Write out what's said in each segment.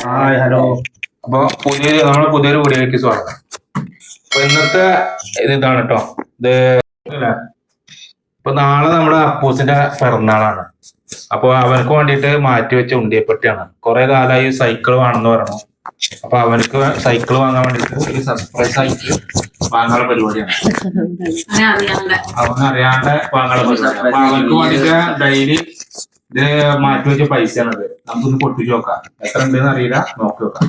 Hi hello. അപ്പൊ നമ്മളെ പുതിയൊരു വീഡിയോയിലേക്ക് സ്വാഗതം. അപ്പൊ ഇന്നത്തെ ഇതാണ് കേട്ടോ. ഇത് ഇപ്പൊ നാളെ നമ്മുടെ അപ്പൂസിന്റെ പിറന്നാളാണ്. അപ്പൊ അവർക്ക് വേണ്ടിയിട്ട് മാറ്റിവെച്ച ഉണ്ടിയപ്പറ്റിയാണ്. കുറെ കാലമായി സൈക്കിൾ വേണമെന്ന് പറഞ്ഞു. അപ്പൊ അവർക്ക് സൈക്കിൾ വാങ്ങാൻ വേണ്ടിയിട്ട് ഒരു സർപ്രൈസ് ആയിട്ട് വാങ്ങാനുള്ള പരിപാടിയാണ്. അവനറിയാണ്ട് വാങ്ങാനുള്ള പരിപാടി. അപ്പൊ അവർക്ക് വേണ്ടിയിട്ട് ഡെയിലി ഇത് മാറ്റിവെച്ച പൈസയാണത്. നമുക്കൊന്ന് പൊട്ടിച്ച് നോക്കാം. എത്ര ഉണ്ടെന്ന് അറിയില്ല, നോക്കി നോക്കാം.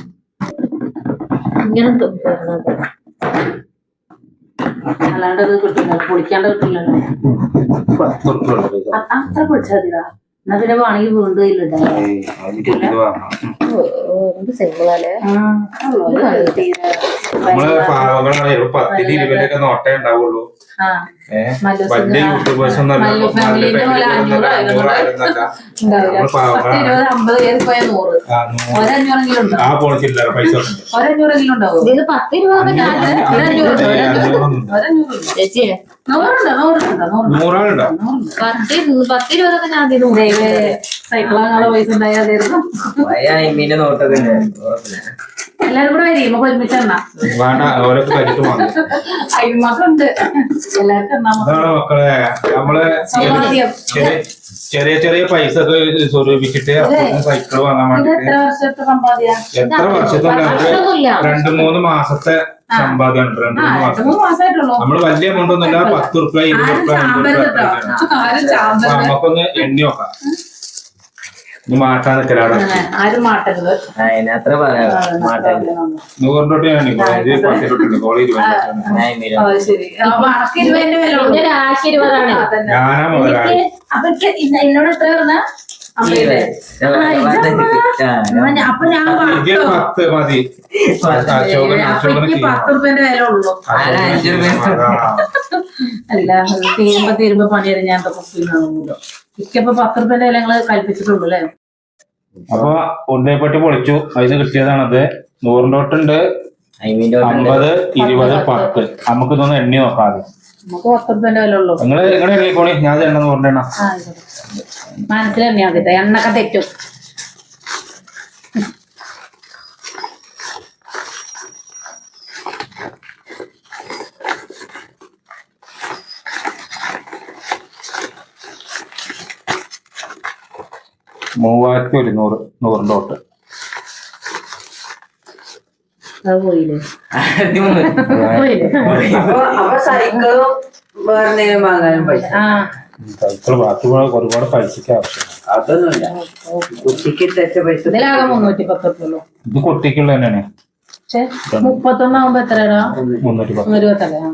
അല്ലാണ്ട് അത് കിട്ടില്ല, പൊളിക്കാണ്ട് കിട്ടില്ലല്ലോ. 10 ഉറുപ്പിക അത്ര പൊളിച്ചാൽ മതിടാ. എന്നാ പിന്നെ വേണമെങ്കിൽ വീണ്ടും ഇല്ലല്ലേ. നമ്മള് പാവങ്ങളാണ്. 10 20 നോട്ടേ ഉണ്ടാവുള്ളൂ. വലിയ യൂട്യൂബേഴ്സ് ഒന്നും ആ പോണിച്ചില്ല പൈസ നൂറാളുണ്ടോ? 10-20 ഞാൻ സൈക്കിളാങ്ങാനുള്ള പൈസ ഉണ്ടായിരുന്നു. നോട്ടൊക്കെ എല്ലാരും കൂടെ വരും, നമുക്ക് ഒരുമിച്ചെണ്ണ അതിന് മാത്രം ഉണ്ട്. എല്ലാവർക്കും മക്കളെ നമ്മള് ചെറിയ ചെറിയ പൈസ ഒക്കെ സ്വരൂപിച്ചിട്ട് സൈക്കിൾ വാങ്ങാൻ വേണ്ടി എത്ര വർഷത്തെ സമ്പാദ്യ? എത്ര വർഷത്തെ 2-3 മാസത്തെ സമ്പാദ്യം. 2-3 മാസം. നമ്മള് വലിയ എമൗണ്ട് ഒന്നുമില്ല. 10 ഉറുപ്പിക 20 ഉറുപ്പിക. നമുക്കൊന്ന് എണ്ണി നോക്കാം. ഇനി മാറ്റാൻ നിൽക്കലാണ്. ആരും മാട്ടരുത്. അതിനത്ര പറയാം. 100 തൊട്ട് ഞാൻ 10 തൊട്ടുണ്ട്. ഞാനാ മുതലാളി. അപ്പൊ എന്നോട് എത്ര പറഞ്ഞ? അപ്പൊ ഞാൻ 10 മതി. 10 ഉറുപ്പ്യന്റെ വില ഉള്ളൂ. അല്ല, തീരുമ്പോ പണിയത് ഞാൻ ഇക്കപ്പൊ 10 ഉറുപ്പ്യന്റെ വില ഞങ്ങള് കൽപ്പിച്ചിട്ടുള്ളൂ അല്ലേ? അപ്പൊ ഉണ്ടയപ്പട്ടി പൊളിച്ചു. അതിന് കിട്ടിയതാണത്. 100 തൊട്ടുണ്ട്, 50, 20, 10. നമുക്ക് ഇതൊന്ന് എണ്ണി നോക്കാം. നമുക്ക് 10 ഉറുപ്പ്യന്റെ വില ഉള്ളൂ. നിങ്ങള് എണ്ണിക്കോളി. ഞാൻ എണ്ണ 100 എണ്ണ മനസ്സിലെണ്ണിയാ മതി. എണ്ണൊക്കെ തെറ്റും. $3100 100 തൊട്ട്. അത് പോയില്ലേ? സൈക്കിളും വേറെ വാങ്ങാനും പൈസ. സൈക്കിൾ ബാക്കി ഒരുപാട് പൈസക്ക് ആവശ്യം. അതൊന്നുമില്ല. കുട്ടിക്ക് തെറ്റ പൈസ. ഇതിലാകെ 310 ഉള്ളൂ. ഇത് കുട്ടിക്കുള്ള തന്നെയാണ്. 31 ആവുമ്പോ എത്രയാ? 320.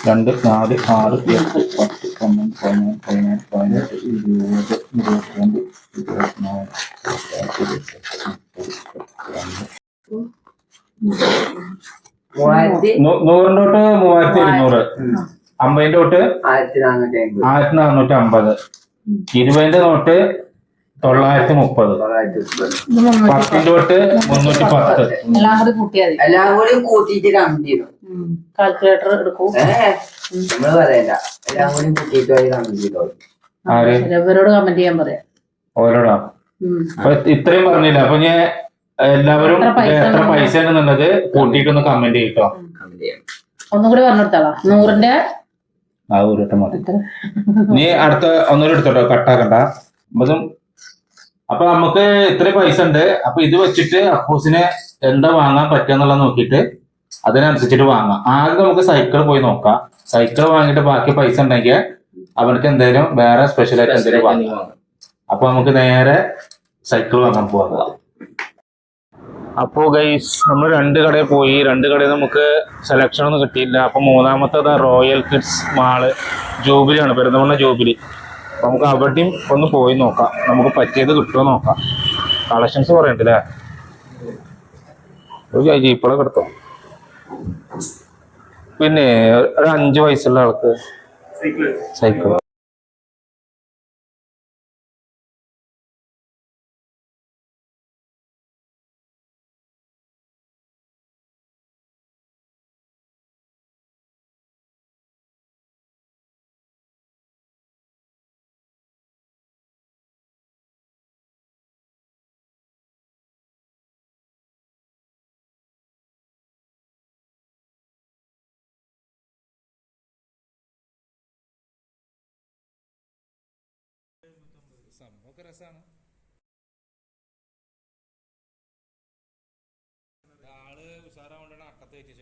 2, 4, 6, 8, 10, 11, 12, 13, 14, 100 തൊട്ട് 3200, 50 തൊട്ട് 1450, 20 നോട്ട് 930, 10 തൊട്ട് 310. എല്ലാം കൂടി കൂട്ടിയാൽ മതി. എല്ലാം കൂടി കൂട്ടിയിട്ട് കമന്റ് ചെയ്തു. കാൽക്കുലേറ്റർ എടുക്കും. നമ്മള് പറയണ്ട. എല്ലാം കൂടി കൂട്ടിയിട്ട് കമന്റ് ചെയ്തോ. ഇവരോട് കമന്റ് ചെയ്യാൻ പറയാം. ഓരോടാ അപ്പൊ ഇത്രയും പറഞ്ഞില്ല. അപ്പൊ ഞാൻ എല്ലാവരും എത്ര പൈസ എന്നുള്ളത് കൂട്ടിയിട്ടൊന്ന് കമന്റ് ചെയ്യട്ടോ. ഒന്നും കൂടി പറഞ്ഞെടുത്താളാ. 100ന്റെ മതി. നീ അടുത്ത ഒന്നുകൂടി എടുത്തോട്ടോ, കട്ടാക്കണ്ട. അപ്പൊ നമുക്ക് ഇത്രയും പൈസ ഉണ്ട്. അപ്പൊ ഇത് വെച്ചിട്ട് അപ്പൂസിനെ എന്താ വാങ്ങാൻ പറ്റുക നോക്കിയിട്ട് അതിനനുസരിച്ചിട്ട് വാങ്ങാം. ആദ്യം നമുക്ക് സൈക്കിൾ പോയി നോക്കാം. സൈക്കിൾ വാങ്ങിയിട്ട് ബാക്കി പൈസ ഉണ്ടെങ്കിൽ അവർക്ക് എന്തെങ്കിലും വേറെ സ്പെഷ്യലായിട്ട് എന്തെങ്കിലും വാങ്ങാം. അപ്പൊ നമുക്ക് നേരെ സൈക്കിൾ വാങ്ങാൻ പോകാം. അപ്പോ ഗൈസ് നമ്മൾ 2 കടയിൽ പോയി. 2 കടയിൽ നമുക്ക് സെലക്ഷൻ ഒന്നും കിട്ടിയില്ല. അപ്പൊ മൂന്നാമത്തെ റോയൽ കിഡ്സ് മാള് ജൂബിലിയാണ്, പെരുന്തമണ്ണ ജൂബിലി. അപ്പൊ നമുക്ക് അവിടെയും ഒന്ന് പോയി നോക്കാം. നമുക്ക് പറ്റിയത് കിട്ടുമോ നോക്കാം. കളക്ഷൻസ് പറയണ്ടല്ലേ. ഒരു ജീപ്പളൊക്കെ എടുത്തോ. പിന്നെ ഒരു 5 വയസ്സുള്ള ആൾക്ക് സൈക്കിൾ സംഭവമൊക്കെ രസമാണ്. ആള് ഉഷാറാവണ്ടാണ് അക്കത്ത് കയറ്റി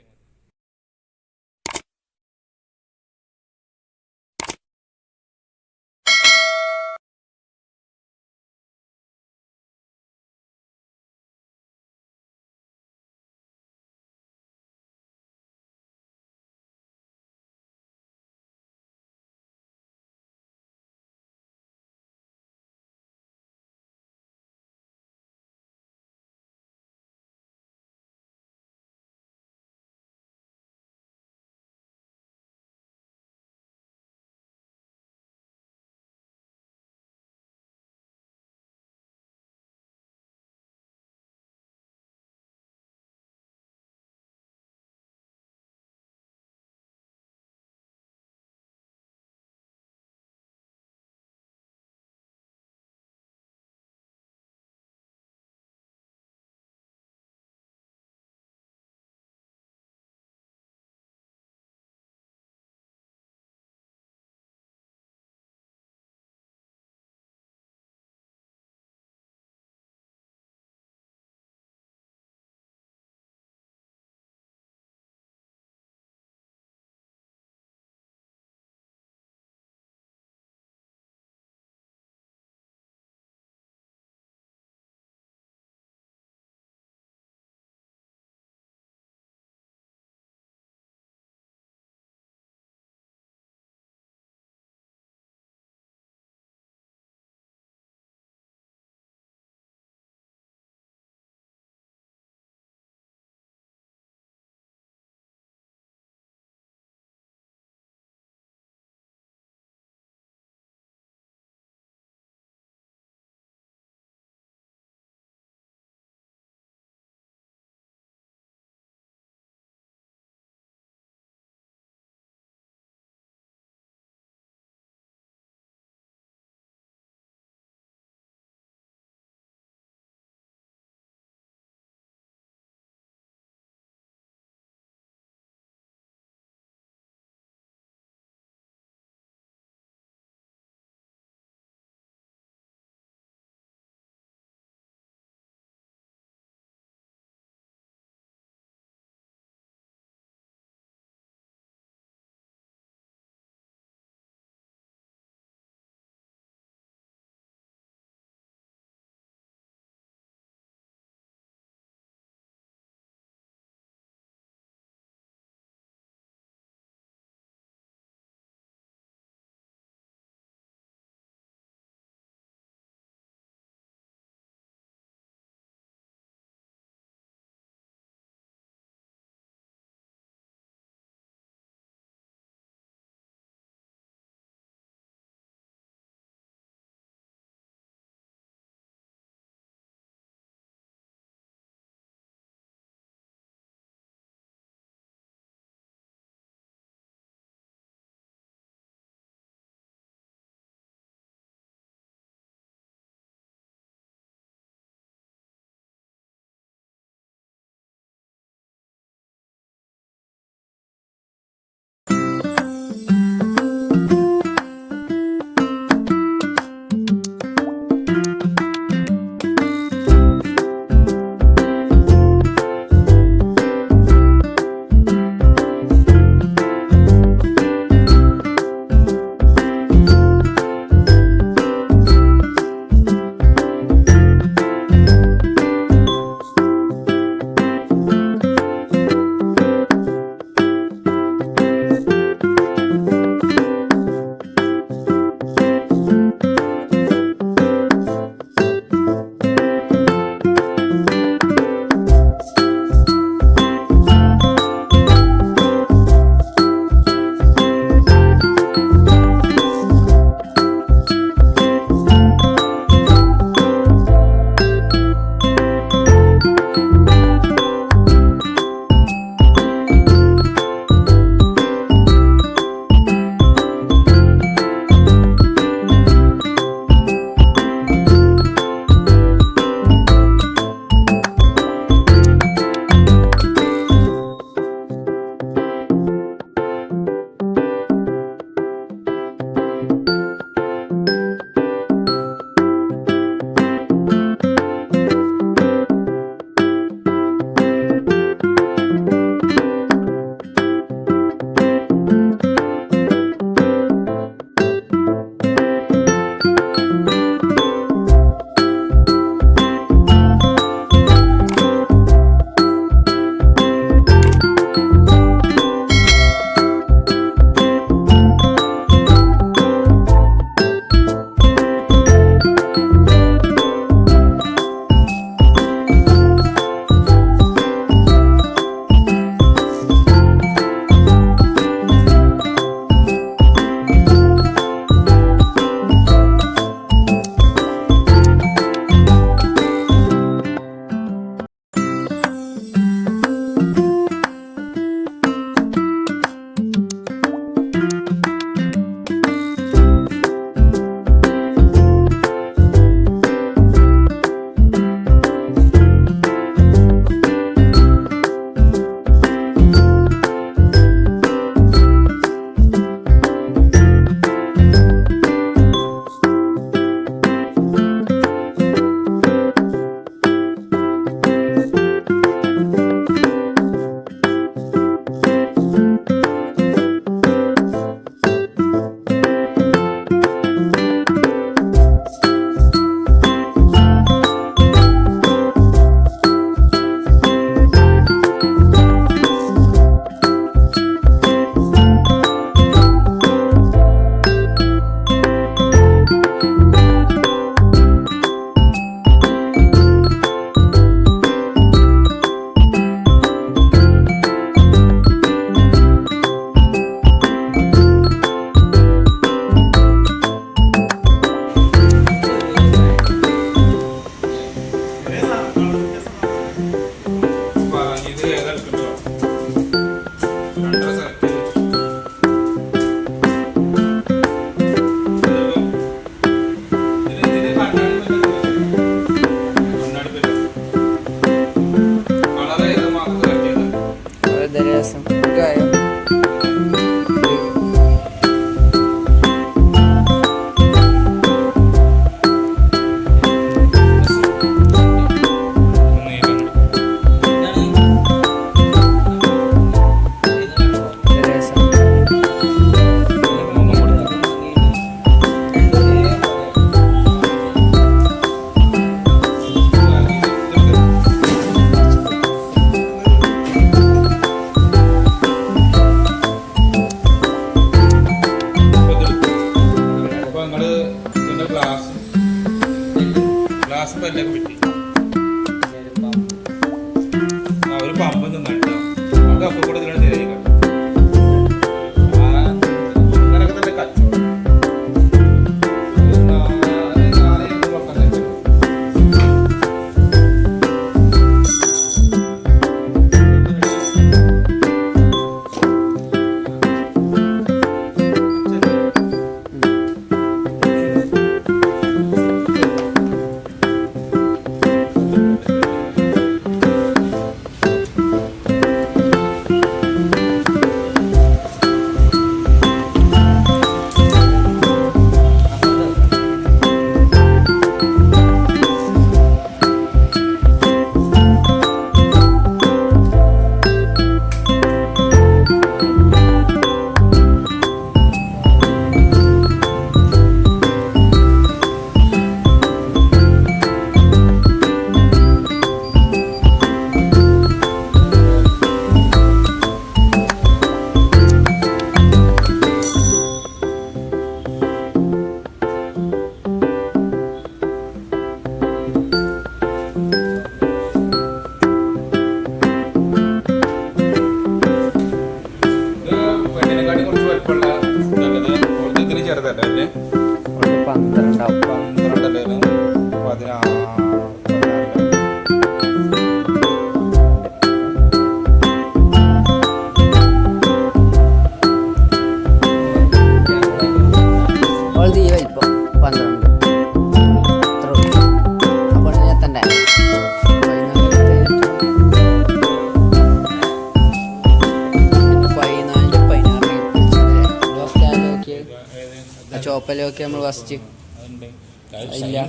ഷോപ്പിലൊക്കെ നമ്മൾ ഫസ്റ്റ്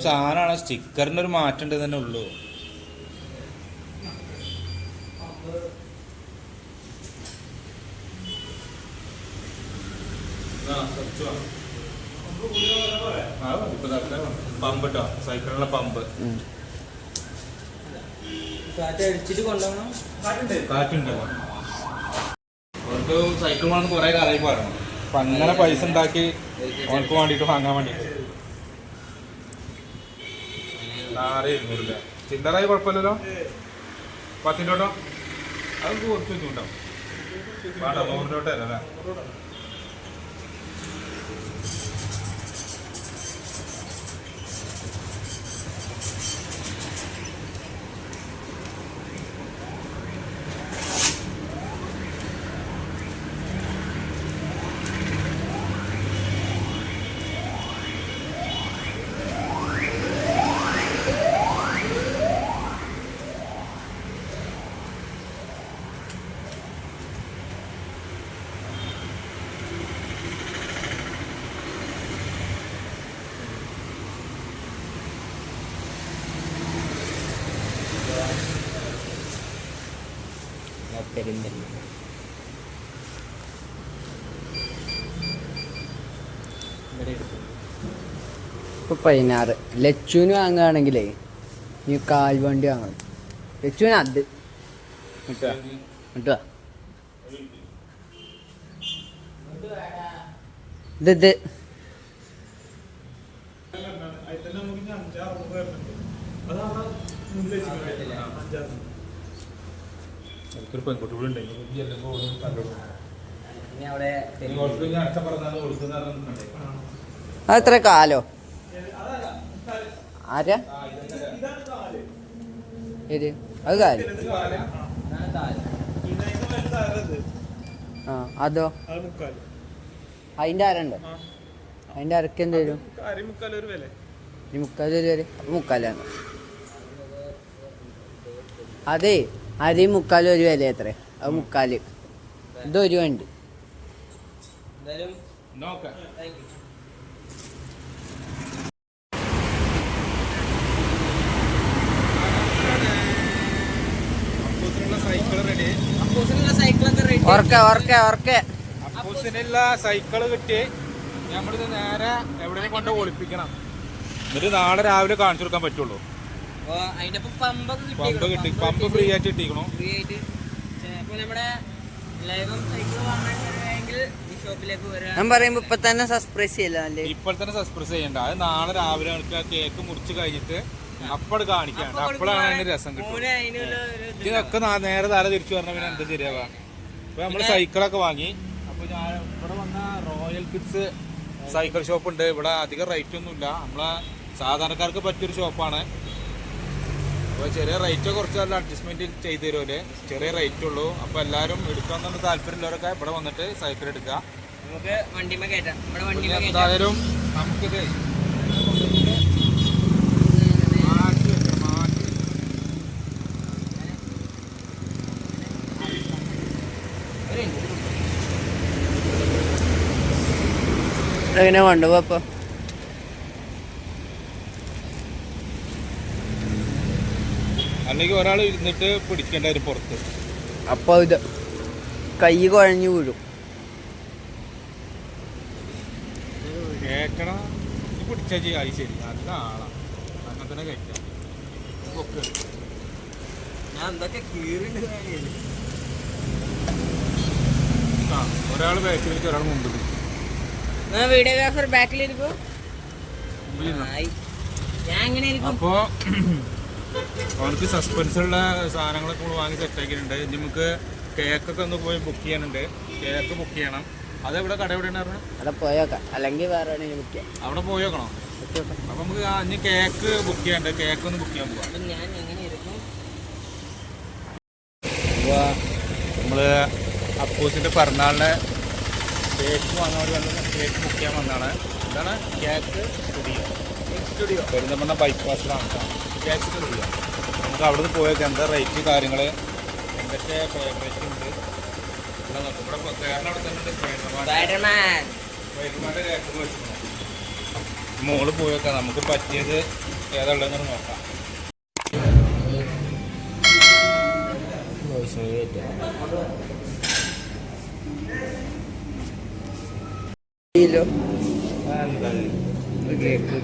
സാധനമാണ്, സ്റ്റിക്കറിന് ഒരു മാറ്റം ഉണ്ട് തന്നെ ഉള്ളൂ. പമ്പ് കേട്ടോ, സൈക്കിളിനുള്ള പമ്പ്. അടിച്ചിട്ട് കൊണ്ടുപോകണം. കാറ്റുണ്ട്. അവർക്ക് സൈക്കിൾ വേണമെന്ന് കുറെ കാലമായി പറയണം. അപ്പൊ അങ്ങനെ പൈസ ഉണ്ടാക്കി അവർക്ക് വേണ്ടിട്ട് വാങ്ങാൻ വേണ്ടിട്ട്. 6,200 ചില്ലറായി കുഴപ്പമില്ലല്ലോ. 10 രൂപ അത് കുറച്ച് വെച്ചുണ്ടാവും. 100 രൂപ അല്ലേ? ഇപ്പൊ 16 ലച്ചുവിന് വാങ്ങുകയാണെങ്കിലേ നീ കാൽവണ്ടി വാങ്ങണം. ലച്ചുവിന് അത് കിട്ടുക ഇത് പെൺകുട്ടി കൂടെ ഉണ്ട്. അതെത്ര കാലോ? ആരാ ഏത്? അത് കാല്. ആ അതോ അതിന്റെ ആരുണ്ട്? അതിന്റെ അരക്ക് എന്ത് വരും? 3/4 വരെ. അപ്പൊ 3/4 അതെ, 3/4 ഒരു വില എത്ര? അത് 3/4. ഇതൊരു വണ്ടി. സൈക്കിള് കിട്ടി നമ്മളിത് നേരെ എവിടെയും കൊണ്ട് ഒളിപ്പിക്കണം. എന്നിട്ട് നാളെ രാവിലെ കാണിച്ചു കൊടുക്കാൻ പറ്റുള്ളൂ. പമ്പ് കിട്ടി. പമ്പ് ഫ്രീ ആയിട്ട് കിട്ടിക്കണോ? ഞാൻ പറയുമ്പോ ഇപ്പൊ തന്നെ സസ്പ്രൈസ് ചെയ്യല്ലേ? ഇപ്പോൾ തന്നെ സസ്പ്രൈസ് ചെയ്യണ്ട. അത് നാളെ രാവിലെ കേക്ക് മുറിച്ച് കഴിഞ്ഞിട്ട് അപ്പോൾ കാണിക്കാണ്ട്. അപ്പോഴാണ് അതിന്റെ രസം കിട്ടും. ഇതൊക്കെ നേരെ തല തിരിച്ചു പറഞ്ഞാൽ പിന്നെ എന്താ ശരിയാവാ? ഇപ്പൊ നമ്മള് സൈക്കിളൊക്കെ വാങ്ങി. അപ്പൊ ഞാൻ ഇവിടെ വന്ന റോയൽ കിഡ്സ് സൈക്കിൾ ഷോപ്പ് ഉണ്ട്. ഇവിടെ അധികം റേറ്റ് ഒന്നുമില്ല. നമ്മളെ സാധാരണക്കാർക്ക് പറ്റിയൊരു ഷോപ്പാണ്. അപ്പോൾ ചെറിയ റേറ്റ് കുറച്ച് നല്ല അഡ്ജസ്റ്റ്മെന്റ് ചെയ്ത് തരുമല്ലേ? ചെറിയ റേറ്റ് ഉള്ളൂ. അപ്പോൾ എല്ലാവരും എടുക്കാമെന്നുള്ള താല്പര്യമുള്ളവരൊക്കെ ഇവിടെ വന്നിട്ട് സൈക്കിൾ എടുക്കുക. നമുക്ക് വണ്ടിമേ കയറ്റാം. എന്തായാലും നമുക്കിത് എങ്ങനെ കൊണ്ടുപോവാ? അല്ലെങ്കിൽ ഒരാൾ ഇരുന്നിട്ട് പിടിക്കേണ്ട ഒരു പുറത്ത്. അപ്പൊ ഇത് കൈ കുഴഞ്ഞു വീഴും. കേക്കണം പിടിച്ചാ ചെയ്യാം. ശരി, നല്ല ആളാ. അങ്ങനെ തന്നെ കഴിക്കാം. ഒരാൾ ബാക്കിൽ വെച്ച് ഒരാൾ മുമ്പിൽ. വീഡിയോഗ്രാഫർ ബാക്കിലിരിക്കും. അപ്പോ അവർക്ക് സസ്പെൻസുള്ള സാധനങ്ങളൊക്കെ നമ്മൾ വാങ്ങി സെറ്റാക്കിയിട്ടുണ്ട്. നമുക്ക് കേക്കൊക്കെ ഒന്ന് പോയി ബുക്ക് ചെയ്യാനുണ്ട്. കേക്ക് ബുക്ക് ചെയ്യണം. അതെവിടെ കട എവിടെയാണ് പറഞ്ഞത്? അവിടെ പോയോക്കാം, അല്ലെങ്കിൽ വേറെ ബുക്ക് ചെയ്യാം. അവിടെ പോയോക്കണോ? അപ്പൊ നമുക്ക് ഇനി കേക്ക് ബുക്ക് ചെയ്യണ്ടേ? കേക്ക് ഒന്ന് ബുക്ക് ചെയ്യാൻ പോവാം. ഞാൻ എങ്ങനെ ഇരിക്കും? നമ്മള് അപ്പൂസിന്റെ പിറന്നാളിന് കേക്ക് വാങ്ങാൻ കേക്ക് ബുക്ക് ചെയ്യാൻ വന്നതാണ്. എന്താണ്? Cake studio പെരുന്തമണ്ണ ബൈപ്പാസിലാണ് cake studio. നമുക്ക് അവിടെ നിന്ന് പോയൊക്കെ എന്താ റേറ്റ് കാര്യങ്ങൾ എന്തൊക്കെ ഫേവറേറ്റ് ഉണ്ട് ഇവിടെ നോക്കും. ഇവിടെ കേരളം അവിടെ തന്നെ ഉണ്ട്. സ്പൈഡർമാൻ്റെ കേക്ക് വെച്ചിട്ടുണ്ട്. മോള് പോയേക്കാം, നമുക്ക് പറ്റിയത് ഏതാണെന്ന് നോക്കാം. കിലോ എന്താ കേക്ക്